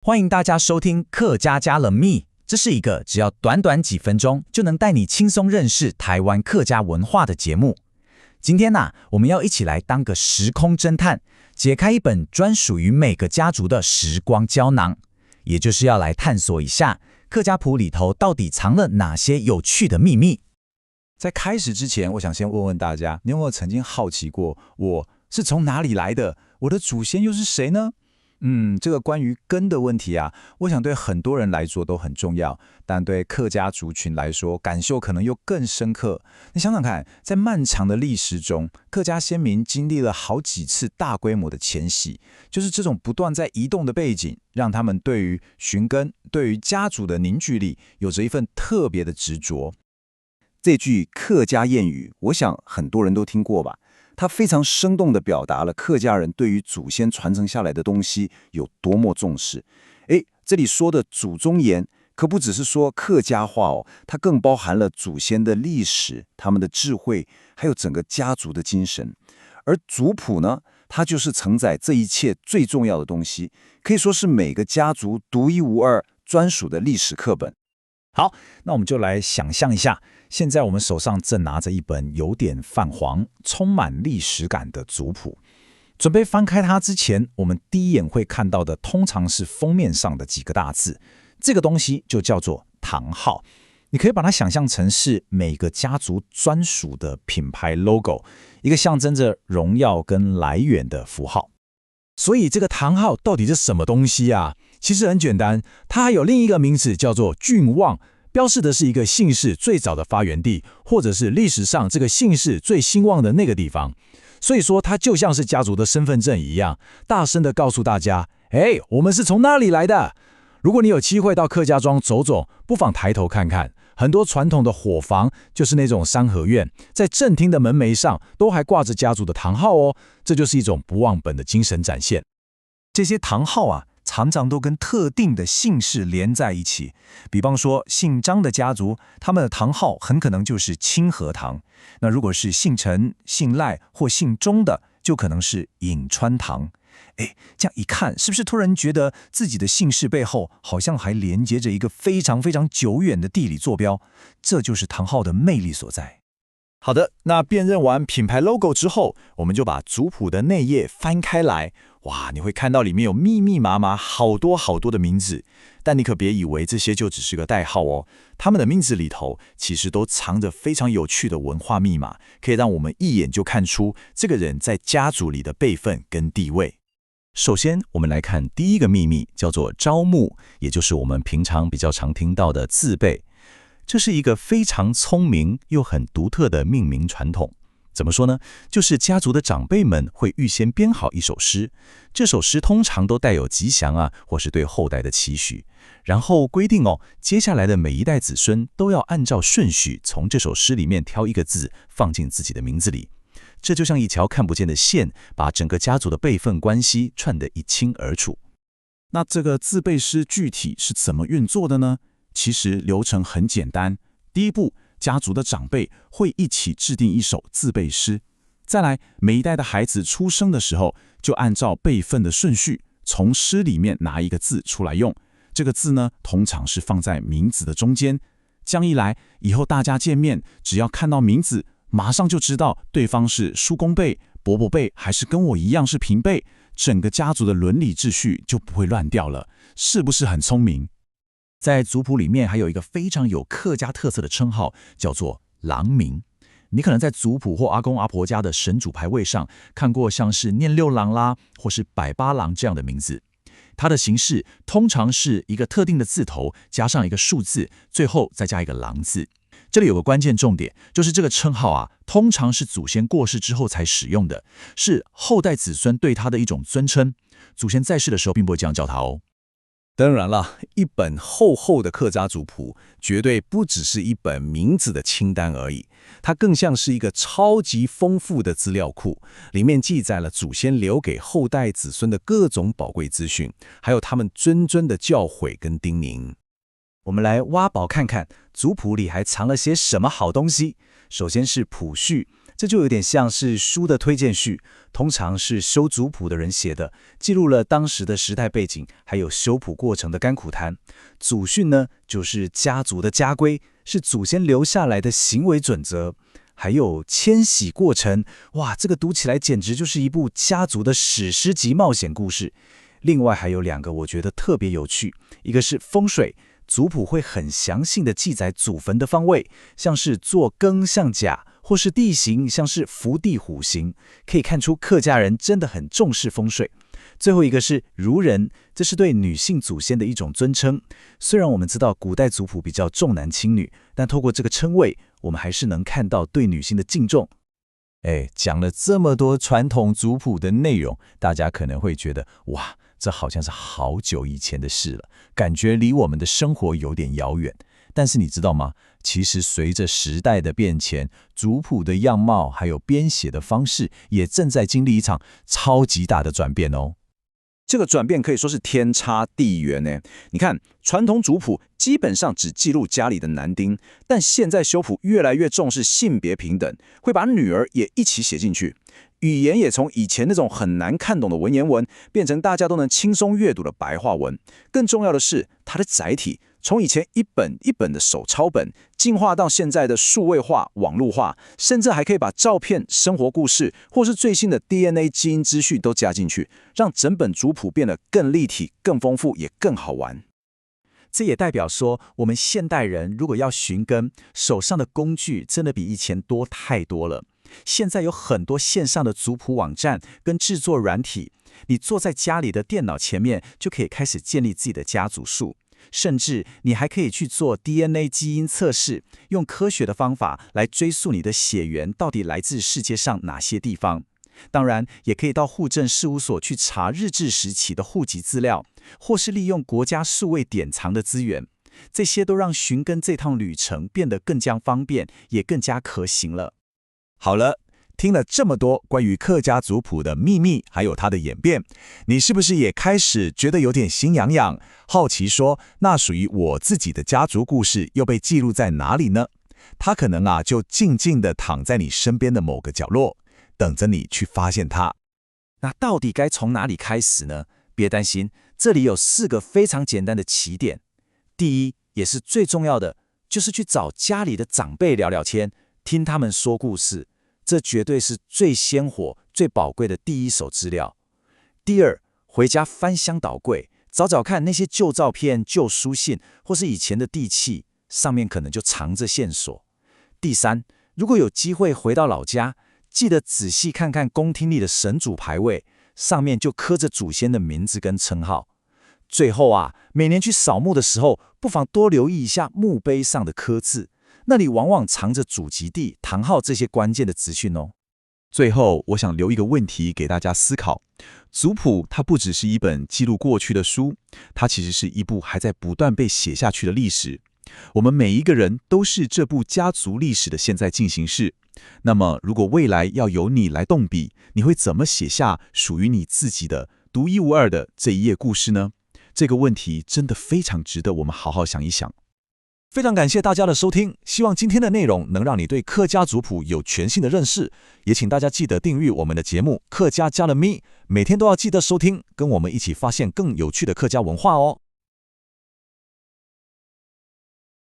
欢迎大家收听客家家了密，这是一个只要短短几分钟就能带你轻松认识台湾客家文化的节目。今天我们要一起来当个时空侦探，解开一本专属于每个家族的时光胶囊，也就是要来探索一下客家谱里头到底藏了哪些有趣的秘密。在开始之前，我想先问问大家，你有没有曾经好奇过，我是从哪里来的？我的祖先又是谁呢？这个关于根的问题我想对很多人来说都很重要，但对客家族群来说，感受可能又更深刻。你想想看，在漫长的历史中，客家先民经历了好几次大规模的迁徙，就是这种不断在移动的背景，让他们对于寻根、对于家族的凝聚力，有着一份特别的执着。这句客家谚语，我想很多人都听过吧？它非常生动地表达了客家人对于祖先传承下来的东西有多么重视。这里说的祖宗言，可不只是说客家话哦，它更包含了祖先的历史、他们的智慧，还有整个家族的精神。而族谱呢，它就是承载这一切最重要的东西，可以说是每个家族独一无二、专属的历史课本。好，那我们就来想象一下，现在我们手上正拿着一本有点泛黄、充满历史感的族谱。准备翻开它之前，我们第一眼会看到的通常是封面上的几个大字，这个东西就叫做堂号。你可以把它想象成是每个家族专属的品牌 logo， 一个象征着荣耀跟来源的符号。所以这个堂号到底是什么东西啊？其实很简单，它还有另一个名字叫做郡望，标示的是一个姓氏最早的发源地，或者是历史上这个姓氏最兴旺的那个地方。所以说它就像是家族的身份证一样，大声地告诉大家，我们是从哪里来的。如果你有机会到客家庄走走，不妨抬头看看，很多传统的伙房就是那种三合院，在正厅的门楣上都还挂着家族的堂号哦，这就是一种不忘本的精神展现。这些堂号常常都跟特定的姓氏连在一起，比方说姓张的家族，他们的堂号很可能就是清河堂。那如果是姓陈、姓赖或姓钟的，就可能是颍川堂。这样一看，是不是突然觉得自己的姓氏背后好像还连接着一个非常非常久远的地理坐标？这就是堂号的魅力所在。好的，那辨认完品牌 logo 之后，我们就把族谱的内页翻开来。哇，你会看到里面有密密麻麻好多好多的名字，但你可别以为这些就只是个代号哦。他们的名字里头其实都藏着非常有趣的文化密码，可以让我们一眼就看出这个人在家族里的辈分跟地位。首先，我们来看第一个秘密，叫做招募，也就是我们平常比较常听到的字辈。这是一个非常聪明又很独特的命名传统。怎么说呢？就是家族的长辈们会预先编好一首诗，这首诗通常都带有吉祥或是对后代的期许，然后规定接下来的每一代子孙都要按照顺序从这首诗里面挑一个字放进自己的名字里。这就像一条看不见的线，把整个家族的辈分关系串得一清二楚。那这个字辈诗具体是怎么运作的呢？其实流程很简单。第一步，家族的长辈会一起制定一首字辈诗，再来每一代的孩子出生的时候，就按照辈分的顺序，从诗里面拿一个字出来用。这个字呢，通常是放在名字的中间。这样一来，以后大家见面，只要看到名字，马上就知道对方是叔公辈、伯伯辈，还是跟我一样是平辈，整个家族的伦理秩序就不会乱掉了，是不是很聪明？在族谱里面还有一个非常有客家特色的称号，叫做郎名。你可能在族谱或阿公阿婆家的神主牌位上看过像是念六郎啦，或是百八郎这样的名字。它的形式通常是一个特定的字头加上一个数字，最后再加一个郎字。这里有个关键重点，就是这个称号通常是祖先过世之后才使用的，是后代子孙对他的一种尊称。祖先在世的时候并不会这样叫他哦。当然了，一本厚厚的客家族谱绝对不只是一本名字的清单而已，它更像是一个超级丰富的资料库，里面记载了祖先留给后代子孙的各种宝贵资讯，还有他们谆谆的教诲跟叮咛。我们来挖宝看看族谱里还藏了些什么好东西。首先是谱序，这就有点像是书的推荐序，通常是修族谱的人写的，记录了当时的时代背景，还有修谱过程的甘苦谈。祖训呢，就是家族的家规，是祖先留下来的行为准则。还有迁徙过程，哇，这个读起来简直就是一部家族的史诗级冒险故事。另外还有2个我觉得特别有趣，一个是风水，族谱会很详细的记载祖坟的方位，像是坐庚向甲，或是地形，像是福地虎形，可以看出客家人真的很重视风水。最后一个是孺人，这是对女性祖先的一种尊称。虽然我们知道古代族谱比较重男轻女，但透过这个称谓，我们还是能看到对女性的敬重。讲了这么多传统族谱的内容，大家可能会觉得，哇，这好像是好久以前的事了，感觉离我们的生活有点遥远。但是你知道吗？其实随着时代的变迁，族谱的样貌还有编写的方式，也正在经历一场超级大的转变哦。这个转变可以说是天差地远呢。你看，传统族谱基本上只记录家里的男丁，但现在修谱越来越重视性别平等，会把女儿也一起写进去。语言也从以前那种很难看懂的文言文，变成大家都能轻松阅读的白话文。更重要的是，它的载体从以前一本一本的手抄本，进化到现在的数位化、网络化，甚至还可以把照片、生活故事，或是最新的 DNA 基因资讯都加进去，让整本族谱变得更立体、更丰富，也更好玩。这也代表说，我们现代人如果要寻根，手上的工具真的比以前多太多了。现在有很多线上的族谱网站跟制作软体，你坐在家里的电脑前面就可以开始建立自己的家族树，甚至你还可以去做 DNA 基因测试，用科学的方法来追溯你的血缘到底来自世界上哪些地方。当然，也可以到户政事务所去查日治时期的户籍资料，或是利用国家数位典藏的资源，这些都让寻根这趟旅程变得更加方便，也更加可行了。好了，听了这么多关于客家族谱的秘密，还有它的演变，你是不是也开始觉得有点心痒痒，好奇说，那属于我自己的家族故事又被记录在哪里呢？它可能就静静地躺在你身边的某个角落，等着你去发现它。那到底该从哪里开始呢？别担心，这里有4个非常简单的起点。第一，也是最重要的，就是去找家里的长辈聊聊天，听他们说故事，这绝对是最鲜活、最宝贵的第一手资料。第二，回家翻箱倒柜，找找看那些旧照片、旧书信，或是以前的地契，上面可能就藏着线索。第三，如果有机会回到老家，记得仔细看看公厅里的神主牌位，上面就刻着祖先的名字跟称号。最后每年去扫墓的时候，不妨多留意一下墓碑上的刻字，那里往往藏着祖籍地、堂号这些关键的资讯哦。最后，我想留一个问题给大家思考：族谱它不只是一本记录过去的书，它其实是一部还在不断被写下去的历史。我们每一个人都是这部家族历史的现在进行式。那么，如果未来要由你来动笔，你会怎么写下属于你自己的独一无二的这一页故事呢？这个问题真的非常值得我们好好想一想。非常感谢大家的收听，希望今天的内容能让你对客家族谱有全新的认识。也请大家记得订阅我们的节目《客家加了咪》，每天都要记得收听，跟我们一起发现更有趣的客家文化哦。